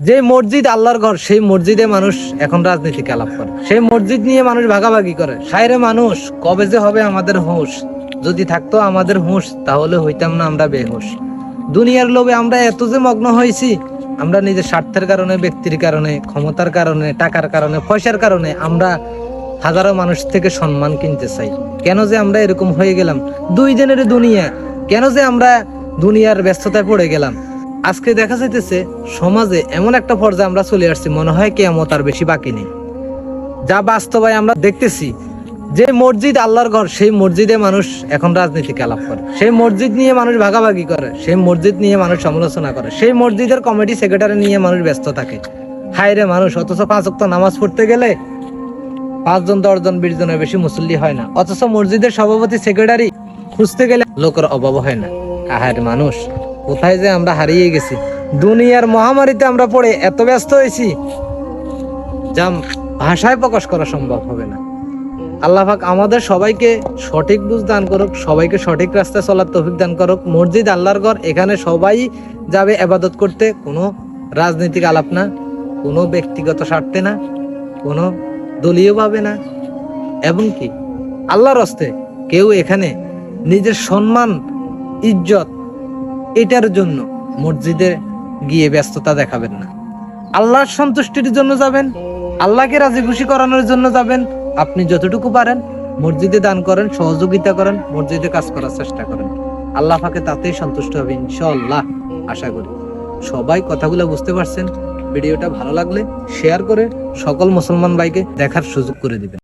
যে মসজিদ আল্লাহর ঘর, সেই মসজিদে মানুষ এখন রাজনীতিকে আলাপ করে, সেই মসজিদ নিয়ে মানুষ ভাগাভাগি করে। সাইরে মানুষ, কবে যে হবে আমাদের হুঁশ? যদি থাকতো আমাদের হুঁশ, তাহলে হইতাম না আমরা বেহুশ। দুনিয়ার লোভে আমরা এত যে মগ্ন হয়েছি, আমরা নিজের স্বার্থের কারণে, ব্যক্তির কারণে, ক্ষমতার কারণে, টাকার কারণে, পয়সার কারণে আমরা হাজারো মানুষ থেকে সম্মান কিনতে চাই। কেন যে আমরা এরকম হয়ে গেলাম? দুই দিনের দুনিয়া, কেন যে আমরা দুনিয়ার ব্যস্ততায় পড়ে গেলাম? আজকে দেখা যাইতেছে সমাজে এমন একটা পর্যায়ে আমরা চলে আসছি, মনে হয় কিয়ামত আর বেশি বাকি নেই। যা বাস্তবে আমরা দেখতেছি, যে মসজিদ আল্লাহর ঘর, সেই মসজিদে মানুষ এখন রাজনীতিকে আলাপ করে, সেই মসজিদ নিয়ে মানুষ ভাগাভাগি করে, সেই মসজিদ নিয়ে মানুষ সমালোচনা করে, সেই মসজিদের কমিটি সেক্রেটারি নিয়ে মানুষ ব্যস্ত থাকে। হায়রে মানুষ, অথচ 5 ওয়াক্ত নামাজ পড়তে গেলে 5 জন 10 জন 20 জনের বেশি মুসল্লি হয় না, অথচ মসজিদের সভাপতি সেক্রেটারি খুঁজতে গেলে লোকের অভাব হয় না। হায়রে মানুষ, কোথায় যে আমরা হারিয়ে গেছি। দুনিয়ার মহামারীতে আমরা পড়ে এত ব্যস্ত হয়েছি, যা ভাষায় প্রকাশ করা সম্ভব হবে না। আল্লাহ পাক আমাদের সবাইকে সঠিক বুঝ দান করুক, সবাইকে সঠিক রাস্তায় চলার তৌফিক দান করুক। মসজিদ আল্লাহর ঘর, এখানে সবাই যাবে ইবাদত করতে, কোনো রাজনৈতিক আলাপ না, কোনো ব্যক্তিগত স্বার্থে না, কোনো দলীয় ভাবে না, এবং কি আল্লাহর হস্তে কেউ এখানে নিজের সম্মান, ইজ্জত, এটার জন্য মসজিদে গিয়ে ব্যস্ততা দেখাবেন না। আল্লাহর সন্তুষ্টির জন্য যাবেন, আল্লাহকে রাজি খুশি করানোর জন্য যাবেন। আপনি যতটুকু পারেন মসজিদে দান করেন, সহযোগিতা করেন, মসজিদে কাজ করার চেষ্টা করেন। আল্লাহ পাকে তাতেই সন্তুষ্ট হবে ইনশাআল্লাহ, আশা করি। সবাই কথাগুলো বুঝতে পারছেন। ভিডিওটা ভালো লাগলে শেয়ার করে সকল মুসলমান ভাইকে দেখার সুযোগ করে দিবেন।